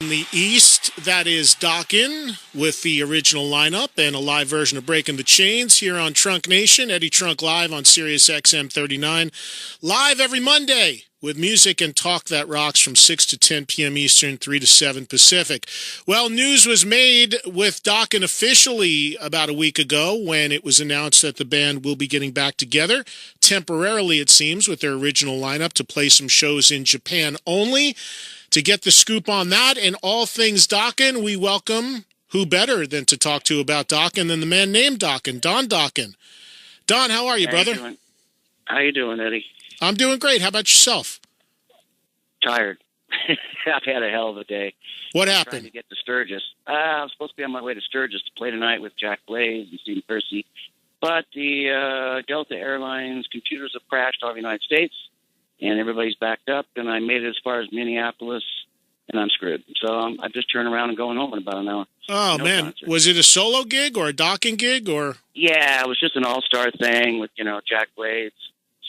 In the East, that is Dokken with the original lineup and a live version of Breaking the Chains here on Trunk Nation. Eddie Trunk live on Sirius XM 39. Live every Monday with music and talk that rocks from 6 to 10 p.m. Eastern, 3 to 7 Pacific. Well, news was made with Dokken officially about a week ago when it was announced that the band will be getting back together, temporarily it seems, with their original lineup to play some shows in Japan only. To get the scoop on that and all things Dokken, we welcome who better than to talk to about Dokken than the man named Dokken, Don Dokken. Don, how are you, brother? How you doing, Eddie? I'm doing great. How about yourself? Tired. I've had a hell of a day. What I'm happened? trying to get to Sturgis. I was supposed to be on my way to Sturgis to play tonight with Jack Blaze and Steve Percy, but the Delta Airlines computers have crashed all over the United States. And everybody's backed up, and I made it as far as Minneapolis, and I'm screwed. So I'm just turning around and going home in about an hour. Oh, man. Concert. Was it a solo gig or a Dokken gig? Or? Yeah, it was just an all-star thing with, Jack Blades,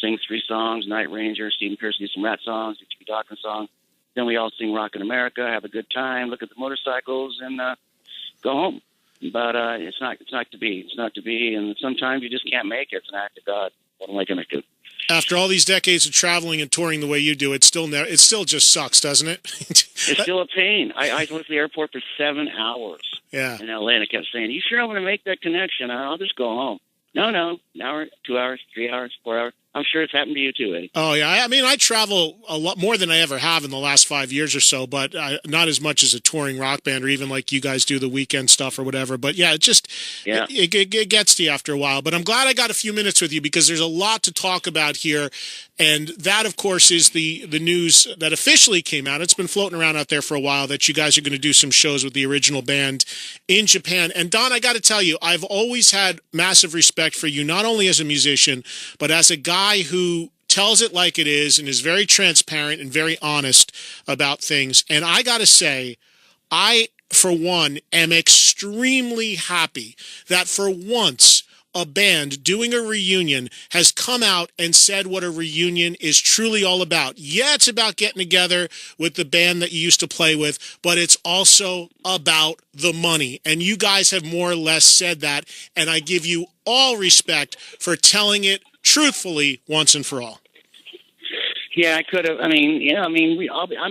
sings 3 songs, Night Ranger, Stephen Pearson, some Rat songs, a few Dokken songs. Then we all sing Rockin' America, have a good time, look at the motorcycles, and go home. But it's not to be. It's not to be, and sometimes you just can't make it. It's an act of God. What am I going to do? After all these decades of traveling and touring the way you do, it still just sucks, doesn't it? It's still a pain. I went to the airport for 7 hours in L.A., and I kept saying, you sure I'm going to make that connection? I'll just go home. No, an hour, 2 hours, 3 hours, 4 hours. I'm sure it's happened to you too, Eddie. Oh, yeah. I mean, I travel a lot more than I ever have in the last 5 years or so, but not as much as a touring rock band or even like you guys do the weekend stuff or whatever. But yeah, it gets to you after a while. But I'm glad I got a few minutes with you because there's a lot to talk about here. And that, of course, is the news that officially came out. It's been floating around out there for a while that you guys are going to do some shows with the original band in Japan. And Don, I got to tell you, I've always had massive respect for you, not only as a musician, but as a guy who tells it like it is and is very transparent and very honest about things. And I got to say, I, for one, am extremely happy that for once a band doing a reunion has come out and said what a reunion is truly all about. Yeah, it's about getting together with the band that you used to play with, but it's also about the money. And you guys have more or less said that, and I give you all respect for telling it truthfully once and for all. Yeah, I could have. I'm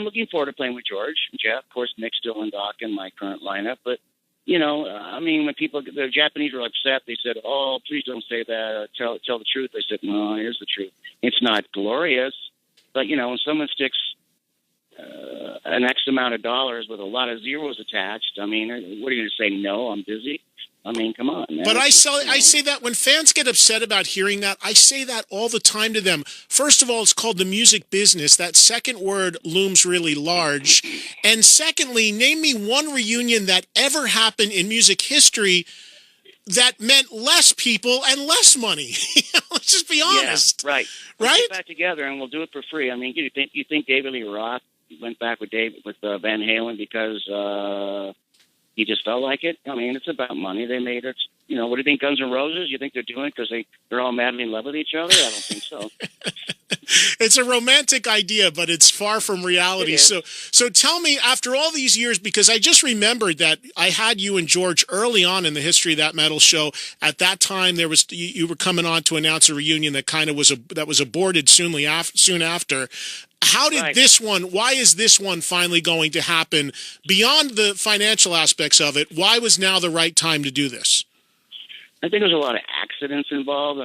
looking forward to playing with George and Jeff. Of course, Nick's still in Dokken, my current lineup. But, when people, the Japanese were upset, they said, oh, please don't say that. Tell the truth. I said, no, here's the truth. It's not glorious. But, when someone sticks an X amount of dollars with a lot of zeros attached, what are you going to say? No, I'm busy. Come on, man. But I say that when fans get upset about hearing that, I say that all the time to them. First of all, it's called the music business. That second word looms really large. And secondly, name me one reunion that ever happened in music history that meant less people and less money. Let's just be honest. Yeah, right. Right? Let's get back together and we'll do it for free. You think David Lee Roth went back with Van Halen because he just felt like it? It's about money. They made it. What do you think, Guns N' Roses? You think they're doing it because they're all madly in love with each other? I don't think so. It's a romantic idea, but it's far from reality. So tell me, after all these years, because I just remembered that I had you and George early on in the history of That Metal Show. At that time, you were coming on to announce a reunion that was aborted soon after. How did this one, why is this one finally going to happen? Beyond the financial aspects of it, why was now the right time to do this? I think there's a lot of accidents involved.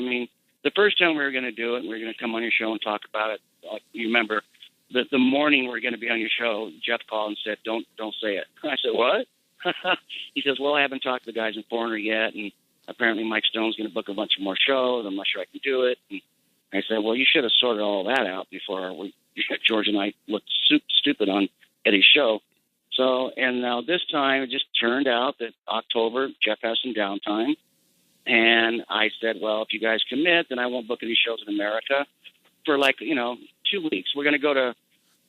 The first time we were going to do it, we were going to come on your show and talk about it. You remember, the morning we were going to be on your show, Jeff called and said, don't say it. I said, what? He says, well, I haven't talked to the guys in Foreigner yet, and apparently Mike Stone's going to book a bunch of more shows. I'm not sure I can do it. And I said, well, you should have sorted all that out before George and I looked stupid on Eddie's show. So, and now this time it just turned out that October, Jeff has some downtime. And I said, well, if you guys commit, then I won't book any shows in America for 2 weeks. We're going to go to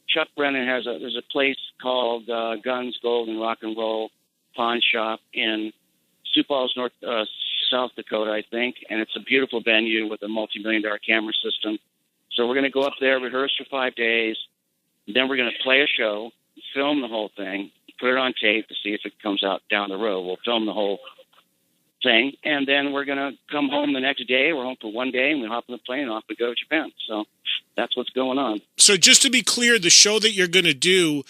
Chuck Brennan there's a place called Guns, Gold, and Rock and Roll Pawn Shop in Sioux Falls, South Dakota, I think. And it's a beautiful venue with a multi-million-dollar camera system. So we're going to go up there, rehearse for 5 days. Then we're going to play a show, film the whole thing, put it on tape to see if it comes out down the road. We'll film the whole thing, and then we're going to come home the next day. We're home for one day, and we hop on the plane and off we go to Japan. So that's what's going on. So just to be clear, the show that you're going to do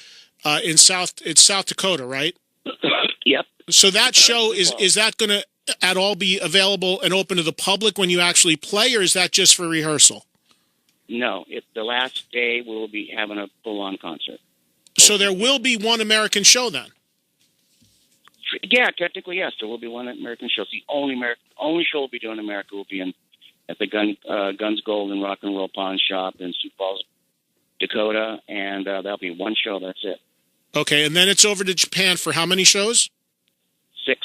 it's South Dakota, right? Yep. So that show, is that going to at all be available and open to the public when you actually play, or is that just for rehearsal? No, the last day we'll be having a full-on concert. So there will be one American show then? Yeah, technically, yes. There will be one American show. It's the only show we'll be doing in America will be at the Guns Gold and Rock and Roll Pawn Shop in Sioux Falls, Dakota, and that'll be one show. That's it. Okay, and then it's over to Japan for how many shows? 6.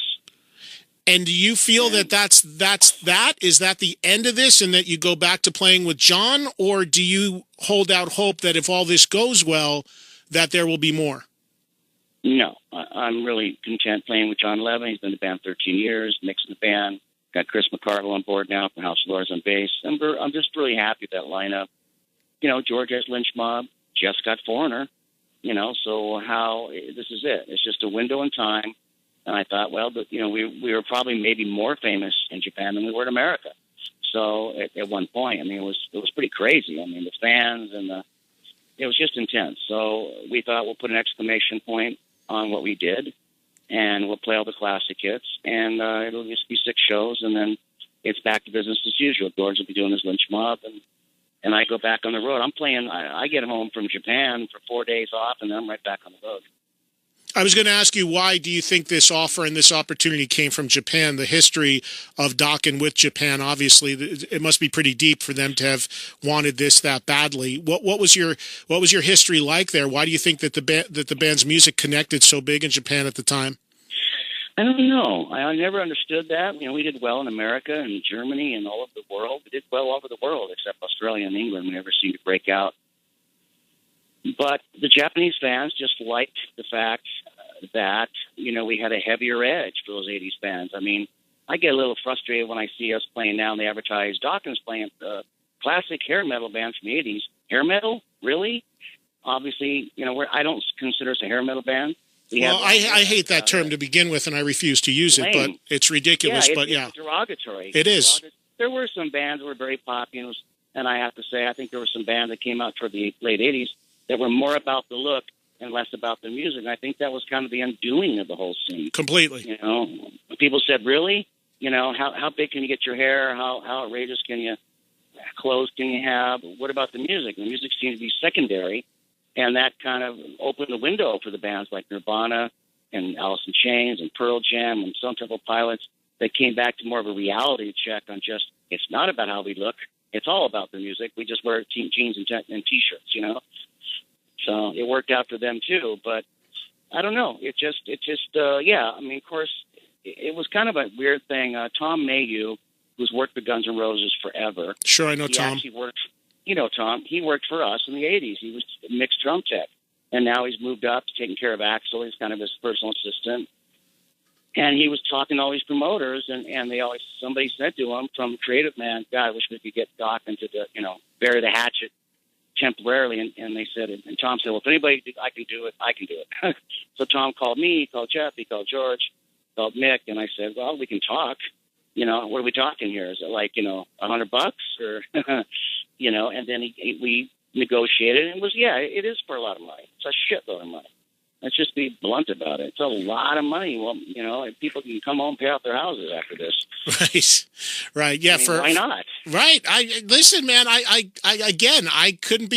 And do you feel that that's that? Is that the end of this and that you go back to playing with John? Or do you hold out hope that if all this goes well, that there will be more? No, I'm really content playing with John Levin. He's been in the band 13 years, mixing the band. Got Chris McCarville on board now from House of Lords on bass. I'm just really happy with that lineup. You know, George has Lynch Mob, Jeff's got Foreigner. You know, so this is it. It's just a window in time. And I thought, well, but, you know, we were probably maybe more famous in Japan than we were in America. So at one point, I mean, it was pretty crazy. I mean, the fans and it was just intense. So we thought we'll put an exclamation point on what we did, and we'll play all the classic hits, and it'll just be 6 shows, and then it's back to business as usual. George will be doing his Lynch Mob, and I go back on the road. I'm playing. I get home from Japan for 4 days off, and then I'm right back on the road. I was going to ask you, why do you think this offer and this opportunity came from Japan? The history of Dokken with Japan, obviously, it must be pretty deep for them to have wanted this that badly. What was your history like there? Why do you think that the band's music connected so big in Japan at the time? I don't know. I never understood that. You know, we did well in America and Germany and all over the world. We did well all over the world, except Australia and England. We never seemed to break out. But the Japanese fans just liked the fact that, you know, we had a heavier edge for those 80s bands. I mean, I get a little frustrated when I see us playing now and they advertise Dokken's playing classic hair metal bands from the 80s. Hair metal? Really? Obviously, you know, I don't consider us a hair metal band. Well, I hate that term to begin with, and I refuse to use it, but it's ridiculous. It's derogatory. It is. There were some bands that were very popular, and I have to say, I think there were some bands that came out toward the late 80s that were more about the look and less about the music. And I think that was kind of the undoing of the whole scene. Completely. You know, people said, really? You know, how big can you get your hair? How outrageous clothes can you have? What about the music? The music seemed to be secondary. And that kind of opened the window for the bands like Nirvana and Alice in Chains and Pearl Jam and Stone Temple Pilots that came back to more of a reality check on just, it's not about how we look. It's all about the music. We just wear jeans and T-shirts, you know. So it worked out for them too. But I don't know. It just, yeah. I mean, of course, it was kind of a weird thing. Tom Mayhew, who's worked with Guns N' Roses forever. Sure, I know Tom. Actually worked. You know, Tom, he worked for us in the 80s. He was a mixed drum tech. And now he's moved up to taking care of Axl. He's kind of his personal assistant. And he was talking to all these promoters, and somebody said to him from Creative Man, God, I wish we could get Dokken to bury the hatchet temporarily. And they said, and Tom said, well, if anybody, I can do it, I can do it. So Tom called me, he called Jeff, he called George, called Mick, and I said, well, we can talk. You know, what are we talking here? Is it like, $100 or, and then we negotiated, and it is for a lot of money. It's a shitload of money. Let's just be blunt about it. It's a lot of money. Well, people can come home and pay off their houses after this. Right. Yeah. I mean, why not? Right. Listen, man, I couldn't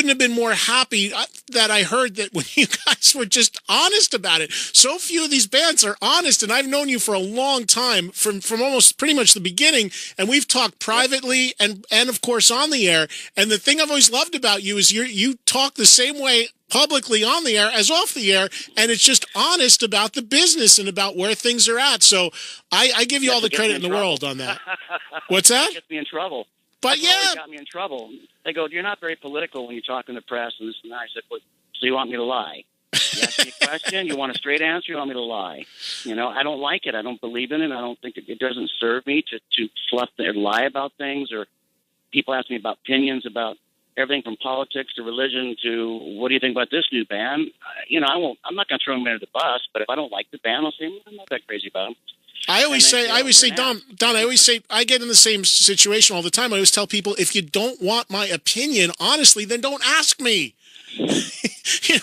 have been more happy that I heard that when you guys were just honest about it. So few of these bands are honest, and I've known you for a long time, from almost pretty much the beginning, and we've talked privately and of course on the air. And the thing I've always loved about you is you talk the same way publicly on the air as off the air, and it's just honest about the business and about where things are at. So I give you all the credit in the world on that. What's that? It gets me in trouble. But That's got me in trouble. They go, you're not very political when you talk in the press and this and that. I said, well, so you want me to lie? You ask me a question, you want a straight answer, you want me to lie? I don't like it. I don't believe in it. I don't think it doesn't serve me to fluff or lie about things. Or people ask me about opinions about everything from politics to religion to what do you think about this new band? I'm not going to throw them under the bus, but if I don't like the band, I'll say, I'm not that crazy about them. I always say, Don, I always say, I get in the same situation all the time. I always tell people, if you don't want my opinion, honestly, then don't ask me.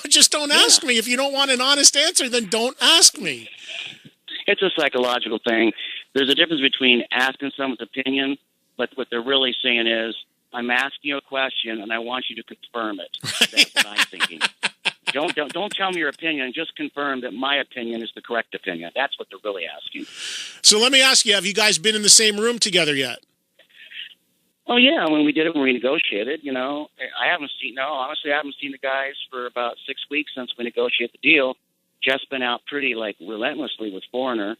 Just don't ask me. If you don't want an honest answer, then don't ask me. It's a psychological thing. There's a difference between asking someone's opinion, but what they're really saying is, I'm asking you a question, and I want you to confirm it. That's what I'm thinking. Don't tell me your opinion. Just confirm that my opinion is the correct opinion. That's what they're really asking. So let me ask you: have you guys been in the same room together yet? Oh yeah, when we did it, when we negotiated. I haven't seen the guys for about 6 weeks since we negotiated the deal. Jeff's been out pretty relentlessly with Foreigner,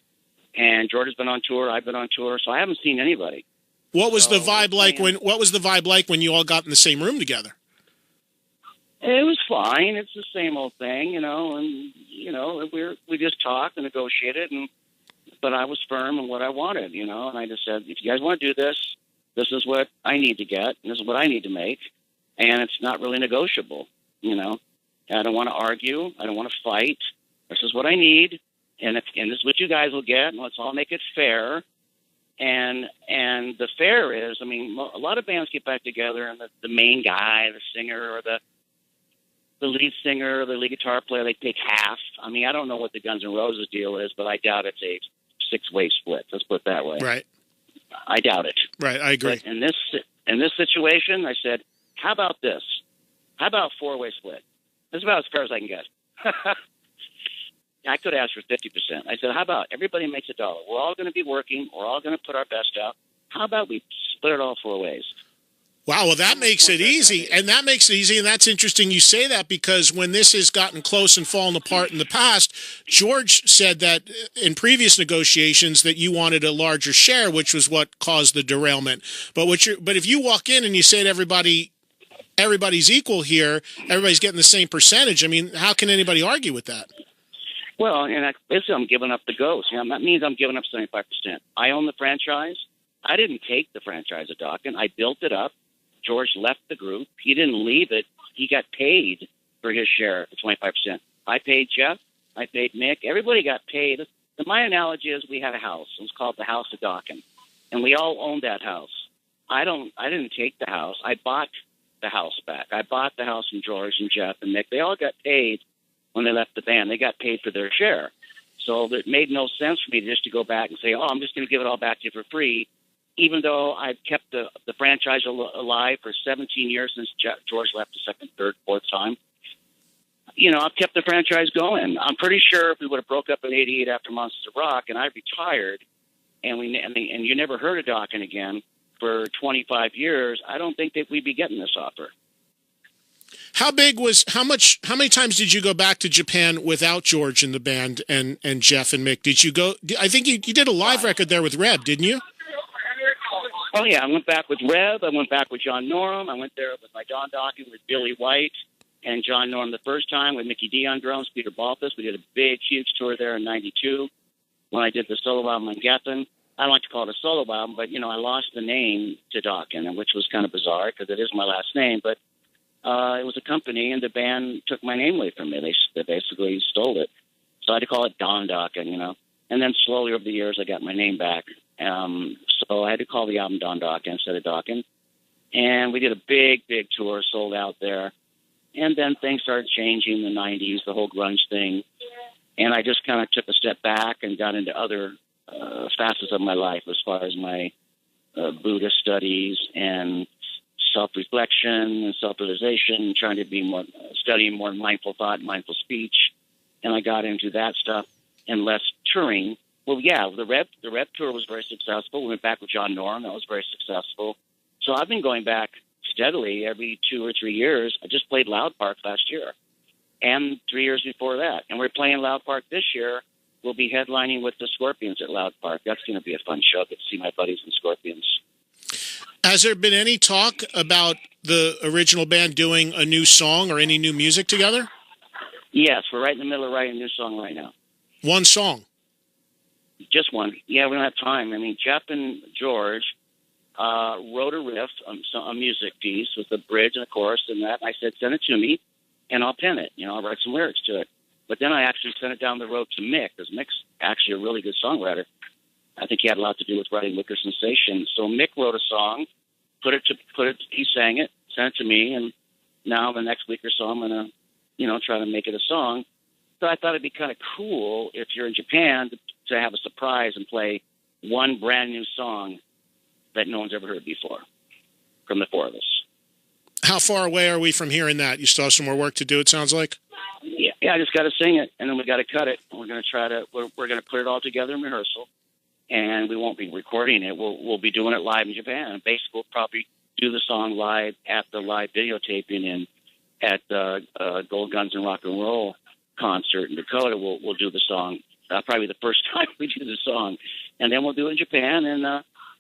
and George has been on tour. I've been on tour, so I haven't seen anybody. What was the vibe like when you all got in the same room together? It was fine. It's the same old thing, and we just talked and negotiated, but I was firm in what I wanted, and I just said, if you guys want to do this, this is what I need to get, and this is what I need to make, and it's not really negotiable, I don't want to argue. I don't want to fight. This is what I need, and this is what you guys will get, and let's all make it fair. And the fair is, a lot of bands get back together, and the main guy, the singer, or the lead singer, or the lead guitar player, they take half. I don't know what the Guns N' Roses deal is, but I doubt it's a 6-way split. Let's put it that way. Right. I doubt it. Right, I agree. But in this situation, I said, how about this? How about 4-way split? That's about as fair as I can get. I could ask for 50%. I said, how about everybody makes $1? We're all going to be working. We're all going to put our best out. How about we split it all 4 ways? Wow, well, that makes it easy. And that's interesting you say that, because when this has gotten close and fallen apart in the past, George said that in previous negotiations that you wanted a larger share, which was what caused the derailment. But if you walk in and you say to everybody's equal here, everybody's getting the same percentage, how can anybody argue with that? Well, and basically I'm giving up the ghost. That means I'm giving up 75%. I own the franchise. I didn't take the franchise of Dokken. I built it up. George left the group. He didn't leave it. He got paid for his share of 25%. I paid Jeff. I paid Mick. Everybody got paid. My analogy is we had a house. It was called the House of Dokken, and we all owned that house. I didn't take the house. I bought the house back. I bought the house from George and Jeff and Mick. They all got paid when they left the band. They got paid for their share. So it made no sense for me just to go back and say, I'm just going to give it all back to you for free, even though I've kept the franchise alive for 17 years since George left the second, third, fourth time. I've kept the franchise going. I'm pretty sure if we would have broke up in '88 after Monsters of Rock and I retired and you never heard of Dokken again for 25 years, I don't think that we'd be getting this offer. How many times did you go back to Japan without George in the band and Jeff and Mick? Did you go? I think you did a live record there with Reb, didn't you? Oh, yeah. I went back with Reb. I went back with John Norum. I went there with my Don Dokken, with Billy White and John Norum the first time, with Mickey D on drums, Peter Balthus. We did a big, huge tour there in '92 when I did the solo album on Geffen. I don't like to call it a solo album, but, I lost the name to Dokken, which was kind of bizarre because it is my last name. But it was a company, and the band took my name away from me. They basically stole it. So I had to call it Don Dokken, And then slowly over the years, I got my name back. So I had to call the album Don Dokken instead of Dokken. And we did a big, big tour, sold out there. And then things started changing in the 90s, the whole grunge thing. And I just kind of took a step back and got into other facets of my life as far as my Buddhist studies and self-reflection and self-realization, trying to be studying more mindful thought, mindful speech. And I got into that stuff and less touring. Well, yeah, the Rep tour was very successful. We went back with John Norum. That was very successful. So I've been going back steadily every 2 or 3 years. I just played Loud Park last year and 3 years before that. And we're playing Loud Park this year. We'll be headlining with the Scorpions at Loud Park. That's going to be a fun show. Get to see my buddies in Scorpions. Has there been any talk about the original band doing a new song or any new music together? Yes, we're right in the middle of writing a new song right now. One song? Just one. Yeah, we don't have time. Jeff and George wrote a riff, a music piece with a bridge and a chorus and that. I said, send it to me, and I'll pen it. I'll write some lyrics to it. But then I actually sent it down the road to Mick, because Mick's actually a really good songwriter. I think he had a lot to do with writing Liquor Sensation. So Mick wrote a song, he sang it, sent it to me, and now the next week or so I'm going to, try to make it a song. So I thought it'd be kind of cool if you're in Japan to have a surprise and play one brand new song that no one's ever heard before from the four of us. How far away are we from hearing that? You still have some more work to do, it sounds like? Yeah, I just got to sing it, and then we got to cut it. We're going to we're going to put it all together in rehearsal, and we won't be recording it. We'll be doing it live in Japan. Basically, we'll probably do the song live at the live videotaping at the Gold Guns and Rock and Roll concert in Dakota. We'll do the song. Probably the first time we do the song, and then we'll do it in Japan, and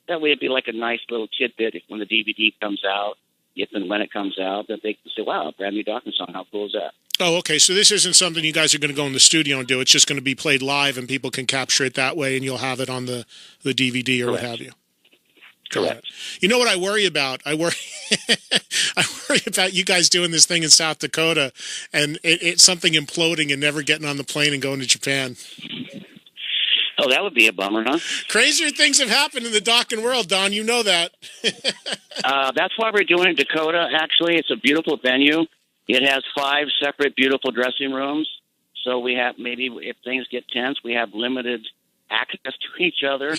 that way it'd be like a nice little tidbit when the DVD comes out, if and when it comes out, that they can say, wow, brand new Dokken song, how cool is that? Oh, okay, so this isn't something you guys are going to go in the studio and do. It's just going to be played live, and people can capture it that way, and you'll have it on the DVD or Correct. What have you. Correct. You know what I worry about? I worry about you guys doing this thing in South Dakota, and it's something imploding and never getting on the plane and going to Japan. Oh, that would be a bummer, huh? Crazier things have happened in the Dokken world, Don. You know that. That's why we're doing it in Dakota, actually. It's a beautiful venue. It has 5 separate beautiful dressing rooms. So we have, maybe if things get tense, we have limited access to each other.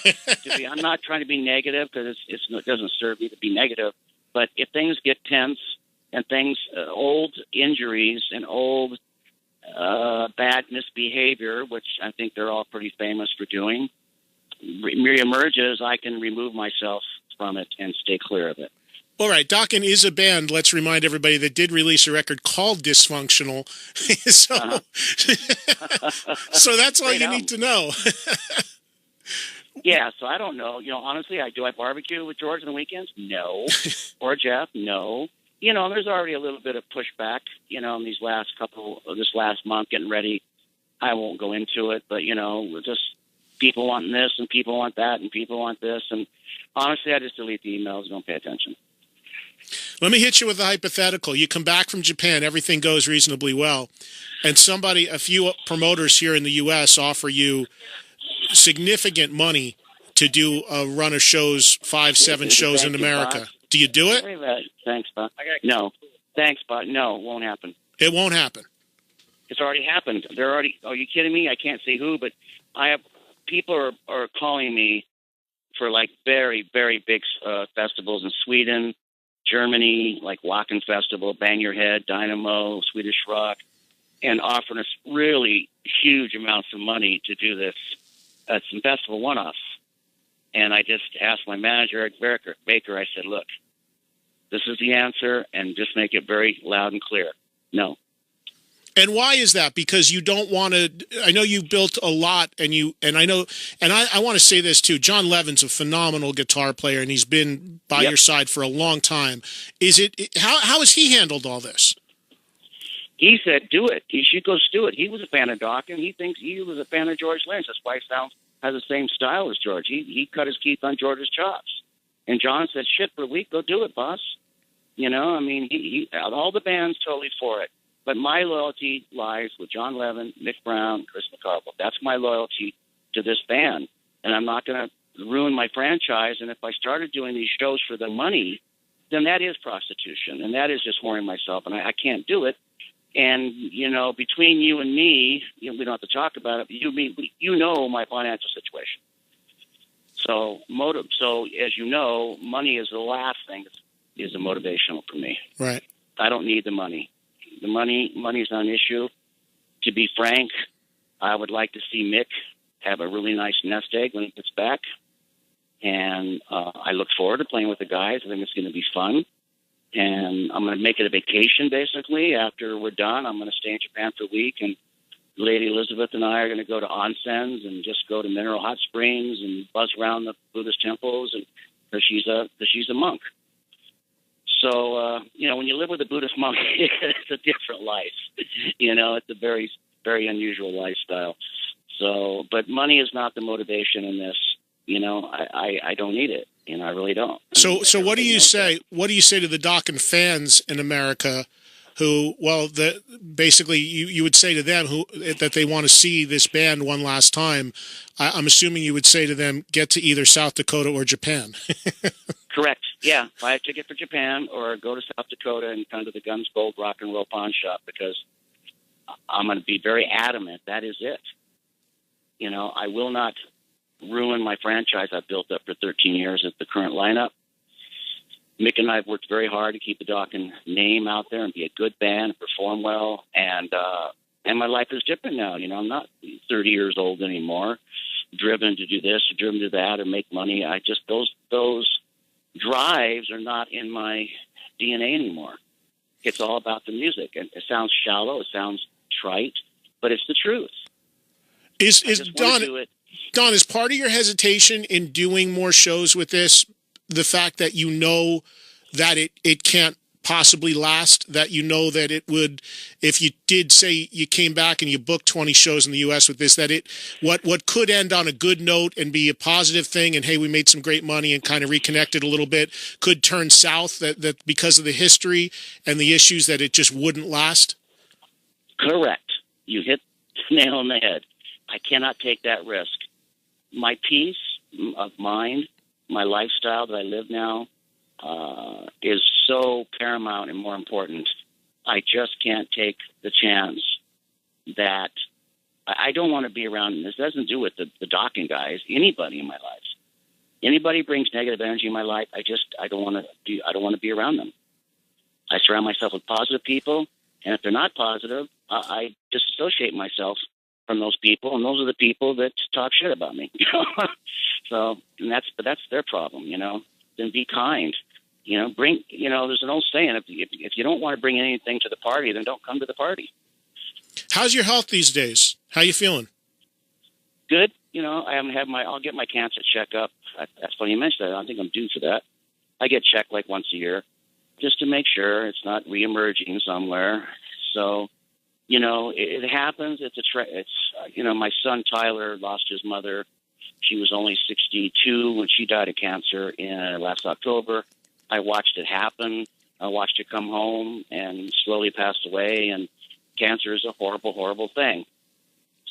I'm not trying to be negative, because it doesn't serve me to be negative. But if things get tense and old injuries and old bad misbehavior, which I think they're all pretty famous for doing, reemerges, I can remove myself from it and stay clear of it. All right, Dokken is a band, let's remind everybody, that did release a record called Dysfunctional. So that's all you need to know. Yeah, so I don't know. Honestly, do I barbecue with George on the weekends? No. Or Jeff? No. There's already a little bit of pushback, in this last month getting ready. I won't go into it, but, just people wanting this and people want that and people want this. And honestly, I just delete the emails and don't pay attention. Let me hit you with a hypothetical. You come back from Japan, everything goes reasonably well, and a few promoters here in the U.S. offer you significant money to do a run of shows, 5-7 shows in America. Boss. Do you do it? Thanks, Bob. No. Thanks, Bob. No, it won't happen. It won't happen. It's already happened. Are you kidding me? I can't say who, but people are calling me for like very, very big festivals in Sweden, Germany, like Wacken Festival, Bang Your Head, Dynamo, Swedish Rock, and offering us really huge amounts of money to do this some festival one-offs. And I just asked my manager, Eric Baker, I said, look, this is the answer, and just make it very loud and clear. No. And why is that? Because you don't want to. I know you built a lot, I want to say this too. John Levin's a phenomenal guitar player, and he's been by your side for a long time. How has he handled all this? He said, do it. You should go do it. He was a fan of Dokken. He thinks he was a fan of George Lynch. That's why he has the same style as George. He cut his teeth on George's chops. And John said, shit, for a week, go do it, boss. He all the bands totally for it. But my loyalty lies with John Levin, Mick Brown, Chris McCarville. That's my loyalty to this band. And I'm not going to ruin my franchise. And if I started doing these shows for the money, then that is prostitution. And that is just whoring myself. And I can't do it. And, between you and me, we don't have to talk about it, but you know my financial situation. So, as you know, money is the last thing that is motivational for me. Right. I don't need the money. The money is not an issue. To be frank, I would like to see Mick have a really nice nest egg when he gets back. And I look forward to playing with the guys. I think it's going to be fun. And I'm going to make it a vacation, basically. After we're done, I'm going to stay in Japan for a week. And Lady Elizabeth and I are going to go to onsens and just go to mineral hot springs and buzz around the Buddhist temples. And because she's a monk. So, when you live with a Buddhist monk, it's a different life. It's a very, very unusual lifestyle. So, but money is not the motivation in this. I don't need it. I really don't. So what do you say? What do you say to the Dokken fans in America who, well, basically you would say to them that they want to see this band one last time? I'm assuming you would say to them, get to either South Dakota or Japan. Correct. Yeah, buy a ticket for Japan or go to South Dakota and come to the Guns Gold Rock and Roll Pawn Shop, because I'm going to be very adamant. That is it. I will not ruin my franchise I've built up for 13 years at the current lineup. Mick and I have worked very hard to keep the Dokken name out there and be a good band and perform well. And my life is different now. I'm not 30 years old anymore, driven to do this or driven to that or make money. Those drives are not in my DNA anymore. It's all about the music. And it sounds shallow. It sounds trite, but it's the truth. Don, is part of your hesitation in doing more shows with this the fact that you know that it can't possibly last, that you know that it would, if you did say you came back and you booked 20 shows in the U.S. with this, that what could end on a good note and be a positive thing, and hey, we made some great money and kind of reconnected a little bit, could turn south, that because of the history and the issues that it just wouldn't last? Correct. You hit the nail on the head. I cannot take that risk. My peace of mind, my lifestyle that I live now, is so paramount and more important. I just can't take the chance that I don't want to be around. This doesn't do with the Dokken guys. Anybody in my life, anybody brings negative energy in my life, I don't want to be around them. I surround myself with positive people, and if they're not positive, I disassociate myself from those people, and those are the people that talk shit about me. So, but that's their problem, Then be kind, there's an old saying: if you don't want to bring anything to the party, then don't come to the party. How's your health these days? How you feeling? Good. I'll get my cancer checkup. That's funny you mentioned that. I think I'm due for that. I get checked like once a year, just to make sure it's not reemerging somewhere. So, it happens. My son Tyler lost his mother. She was only 62 when she died of cancer in last October. I watched it happen. I watched her come home and slowly passed away. And cancer is a horrible, horrible thing.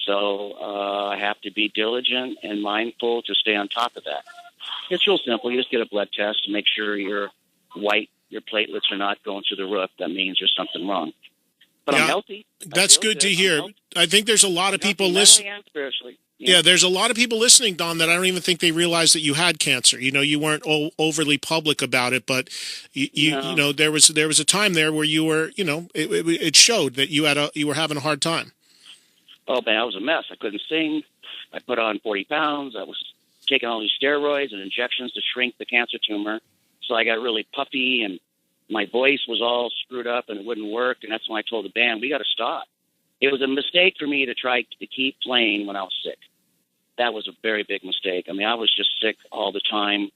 So I have to be diligent and mindful to stay on top of that. It's real simple. You just get a blood test to make sure your platelets are not going through the roof. That means there's something wrong. But I'm healthy. That's good to hear. I think there's a lot of people listening. Spiritually. Yeah, there's a lot of people listening, Don, that I don't even think they realized that you had cancer. You weren't overly public about it, but there was a time there where you were, it showed that you were having a hard time. Oh man, I was a mess. I couldn't sing. I put on 40 pounds. I was taking all these steroids and injections to shrink the cancer tumor. So I got really puffy, and my voice was all screwed up, and it wouldn't work. And that's when I told the band, we got to stop. It was a mistake for me to try to keep playing when I was sick. That was a very big mistake. I mean, I was just sick all the time,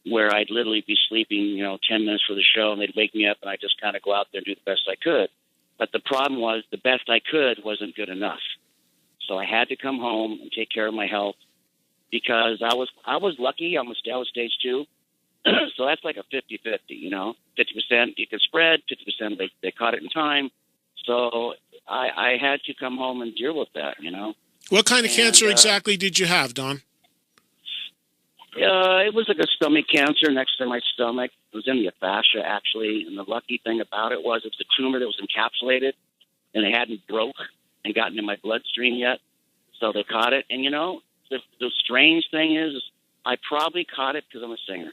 where I'd literally be sleeping, 10 minutes for the show, and they'd wake me up, and I'd just kind of go out there and do the best I could. But the problem was the best I could wasn't good enough. So I had to come home and take care of my health, because I was lucky. I was stage 2. So that's like a 50-50, 50% you could spread, 50% they caught it in time. So I had to come home and deal with that, What kind of cancer exactly did you have, Don? It was like a stomach cancer next to my stomach. It was in the fascia, actually. And the lucky thing about it was a tumor that was encapsulated, and it hadn't broke and gotten in my bloodstream yet. So they caught it. And, the strange thing is I probably caught it because I'm a singer.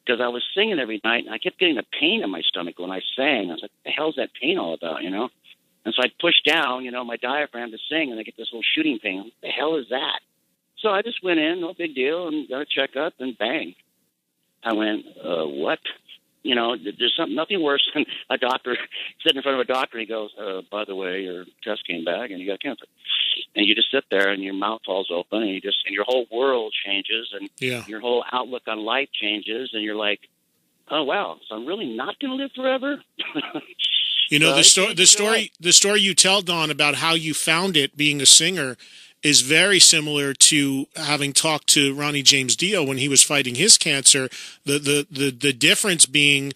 Because I was singing every night, and I kept getting a pain in my stomach when I sang. I was like, what the hell's that pain all about, And so I'd push down, my diaphragm to sing, and I get this little shooting pain. What the hell is that? So I just went in, no big deal, and got a checkup, and bang. I went, what? There's nothing worse than a doctor sitting in front of a doctor, and he goes, by the way, your test came back, and you got cancer. And you just sit there, and your mouth falls open, and your whole world changes, and your whole outlook on life changes, and you're like, oh, wow, so I'm really not going to live forever? The story you tell, Don, about how you found it being a singer is very similar to having talked to Ronnie James Dio when he was fighting his cancer. The difference being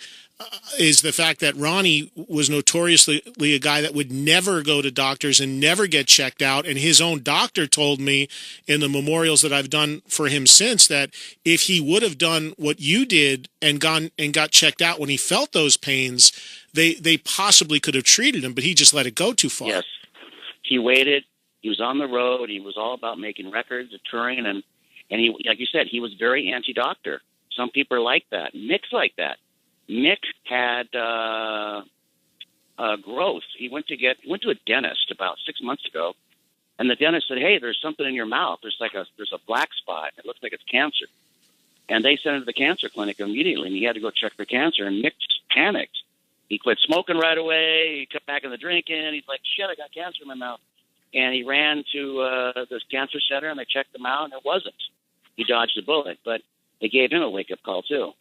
is the fact that Ronnie was notoriously a guy that would never go to doctors and never get checked out. And his own doctor told me in the memorials that I've done for him since that if he would have done what you did and got checked out when he felt those pains, they possibly could have treated him, but he just let it go too far. Yes. He waited. He was on the road. He was all about making records and touring. And he, like you said, he was very anti-doctor. Some people are like that. Mick's like that. Mick had growth. He went to a dentist about 6 months ago, and the dentist said, "Hey, there's something in your mouth. There's a black spot. It looks like it's cancer." And they sent him to the cancer clinic immediately, and he had to go check for cancer. And Mick panicked. He quit smoking right away. He cut back on the drinking. He's like, "Shit, I got cancer in my mouth." And he ran to this cancer center, and they checked him out, and it wasn't. He dodged a bullet, but they gave him a wake-up call too.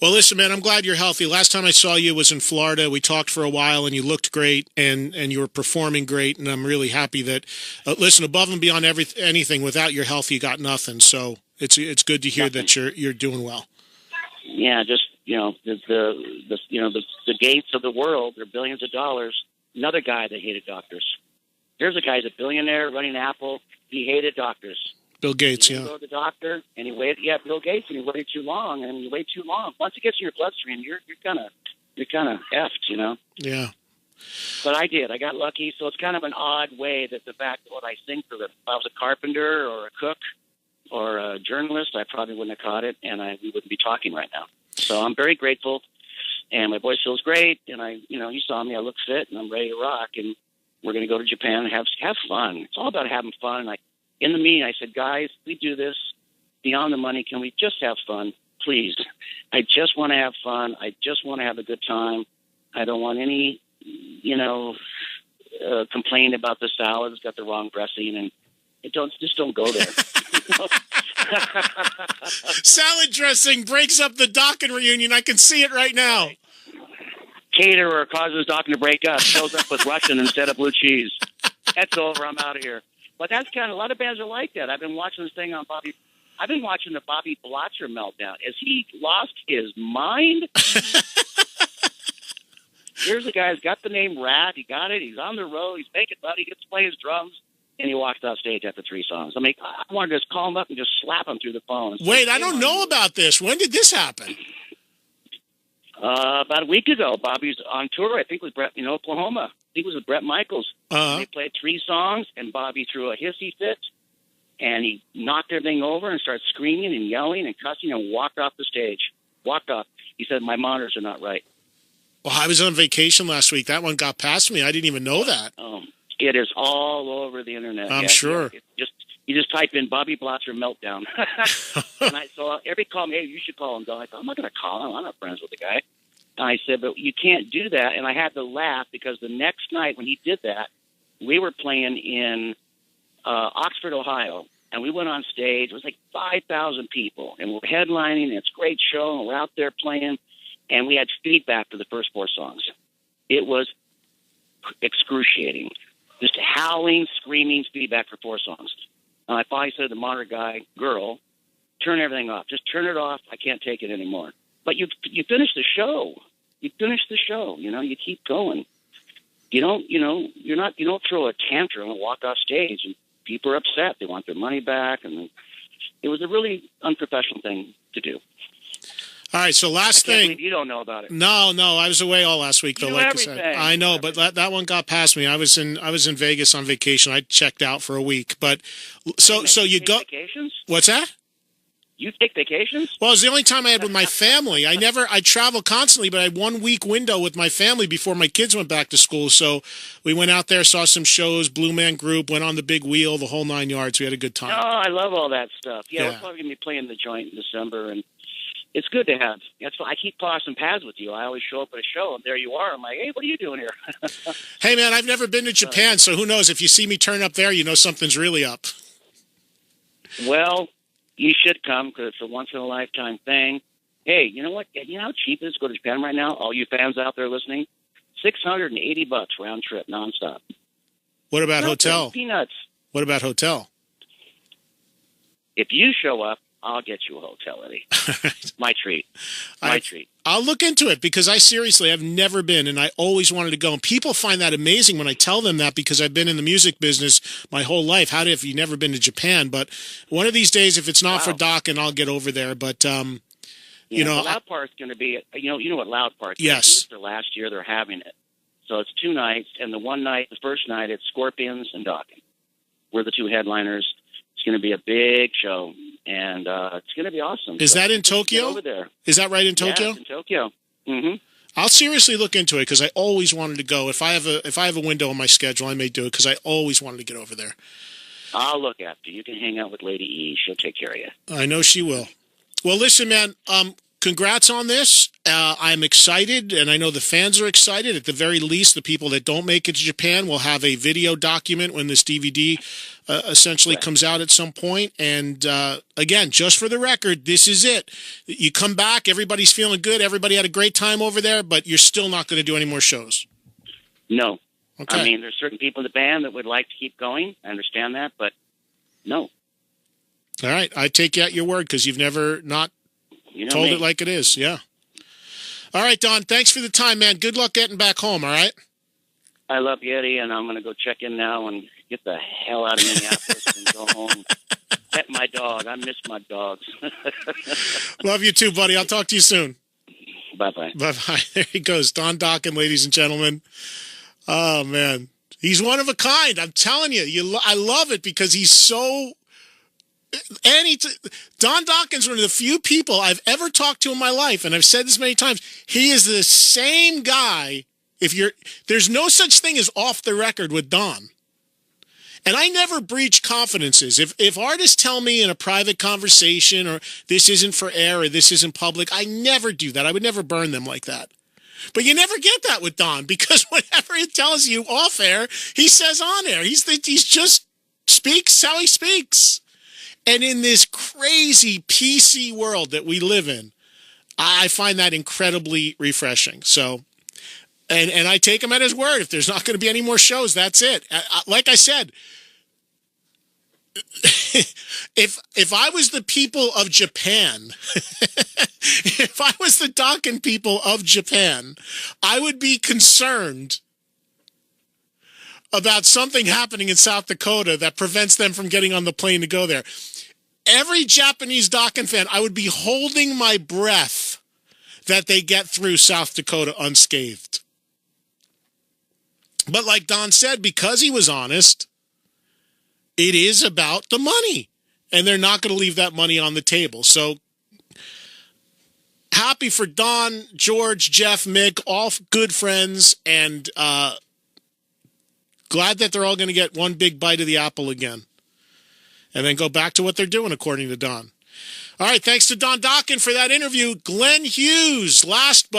Well, listen, man, I'm glad you're healthy. Last time I saw you was in Florida. We talked for a while, and you looked great, and you were performing great, and I'm really happy that, listen, above and beyond anything, without your health, you got nothing. So it's good to hear that you're doing well. Yeah, just, the Gates of the world, they're billions of dollars. Another guy that hated doctors. Here's a guy who's a billionaire running Apple. He hated doctors. Bill Gates, He go to the doctor, and he waited. Yeah, Bill Gates, and he waited too long, and you wait too long. Once it gets in your bloodstream, you're kind of effed, Yeah. But I did. I got lucky, so it's kind of an odd way that the fact that what I sing for if I was a carpenter or a cook or a journalist, I probably wouldn't have caught it, and we wouldn't be talking right now. So I'm very grateful, and my voice feels great, and you saw me. I look fit, and I'm ready to rock, and we're going to go to Japan and have fun. It's all about having fun. In the meeting, I said, guys, we do this beyond the money. Can we just have fun, please? I just want to have fun. I just want to have a good time. I don't want any, complaint about the salad. It's got the wrong dressing, and just don't go there. Salad dressing breaks up the Dokken reunion. I can see it right now. Caterer causes Dokken to break up. Shows up with Russian instead of blue cheese. That's over. I'm out of here. But that's kind of, a lot of bands are like that. I've been watching this thing on Bobby. I've been watching the Bobby Blotzer meltdown. Has he lost his mind? Here's a guy who's got the name Rat. He got it. He's on the road. He's making money. He gets to play his drums. And he walked off stage after 3 songs. I mean, I wanted to just call him up and just slap him through the phone. Wait, I don't know about this. When did this happen? About a week ago. Bobby's on tour. I think with Brett in Oklahoma. He was with Brett Michaels. They played 3 songs, and Bobby threw a hissy fit, and he knocked everything over and started screaming and yelling and cussing and walked off the stage. Walked off. He said, "My monitors are not right." Well, I was on vacation last week. That one got past me. I didn't even know that. It is all over the internet. I'm sure. You just type in Bobby Blotzer meltdown. And so everybody called me, "Hey, you should call him." I thought, I'm not going to call him. I'm not friends with the guy. And I said, "But you can't do that." And I had to laugh because the next night when he did that, we were playing in Oxford, Ohio, and we went on stage. It was like 5,000 people, and we're headlining, and it's a great show, and we're out there playing, and we had feedback for the first 4 songs. It was excruciating. Just howling, screaming feedback for 4 songs. And I finally said to the monitor girl, "Turn everything off. Just turn it off. I can't take it anymore." But you finish the show. You finish the show. You keep going. You don't throw a tantrum and walk off stage, and people are upset. They want their money back, and it was a really unprofessional thing to do. All right, so last thing. You don't know about it. No, I was away all last week though. Like I said, I know, but that one got past me. I was in Vegas on vacation. I checked out for a week, but so you go. Vacations? What's that? You take vacations? Well, it was the only time I had with my family. I travel constantly, but I had 1 week window with my family before my kids went back to school. So we went out there, saw some shows, Blue Man Group, went on the big wheel, the whole 9 yards. We had a good time. Oh, I love all that stuff. Yeah. We're probably going to be playing the joint in December, and it's good to have. That's why I keep crossing paths with you. I always show up at a show, and there you are. I'm like, "Hey, what are you doing here?" Hey, man, I've never been to Japan, so who knows? If you see me turn up there, something's really up. Well, you should come because it's a once-in-a-lifetime thing. Hey, you know what? You know how cheap it is to go to Japan right now? All you fans out there listening? $680 round trip, nonstop. What about hotel? Peanuts. What about hotel? If you show up, I'll get you a hotel, Eddie. My treat. My treat. I'll look into it because I've never been, and I always wanted to go. And people find that amazing when I tell them that because I've been in the music business my whole life. How have you never been to Japan? But one of these days, if it's not for Dokken, I'll get over there. But you know, Loud Park's going to be. You know what Loud Park is? Yes. The last year they're having it, so it's 2 nights, and the first night, it's Scorpions and Dokken. We're the 2 headliners. It's going to be a big show, and it's going to be awesome. Is that in Tokyo? Over there. Is that right in Tokyo? Yeah, it's in Tokyo. Mm-hmm. I'll seriously look into it because I always wanted to go. If I have a window on my schedule, I may do it because I always wanted to get over there. I'll look after you. You can hang out with Lady E. She'll take care of you. I know she will. Well, listen, man. Congrats on this. I'm excited, and I know the fans are excited. At the very least, the people that don't make it to Japan will have a video document when this DVD essentially comes out at some point. And again, just for the record, this is it. You come back, everybody's feeling good. Everybody had a great time over there, but you're still not going to do any more shows. No. Okay. I mean, there's certain people in the band that would like to keep going. I understand that, but no. All right. I take you at your word because you've never not told it like it is. Yeah. All right, Don. Thanks for the time, man. Good luck getting back home. All right. I love you, Eddie, and I'm going to go check in now and get the hell out of Minneapolis and go home. Pet my dog. I miss my dogs. Love you too, buddy. I'll talk to you soon. Bye-bye. Bye-bye. There he goes. Don Dokken, ladies and gentlemen. Oh, man. He's one of a kind. I'm telling you. I love it because he's so... Don Dokken's one of the few people I've ever talked to in my life, and I've said this many times. He is the same guy. There's no such thing as off the record with Don. And I never breach confidences. If artists tell me in a private conversation or this isn't for air or this isn't public, I never do that. I would never burn them like that. But you never get that with Don because whatever he tells you off air, he says on air. He's just speaks how he speaks. And in this crazy PC world that we live in, I find that incredibly refreshing. So, and I take him at his word. If there's not going to be any more shows, that's it. Like I said, if I was the people of Japan, if I was the Dokken people of Japan, I would be concerned about something happening in South Dakota that prevents them from getting on the plane to go there. Every Japanese Dokken fan, I would be holding my breath that they get through South Dakota unscathed. But like Don said, because he was honest, it is about the money. And they're not going to leave that money on the table. So happy for Don, George, Jeff, Mick, all good friends, and glad that they're all going to get one big bite of the apple again. And then go back to what they're doing, according to Don. All right, thanks to Don Dokken for that interview. Glenn Hughes, last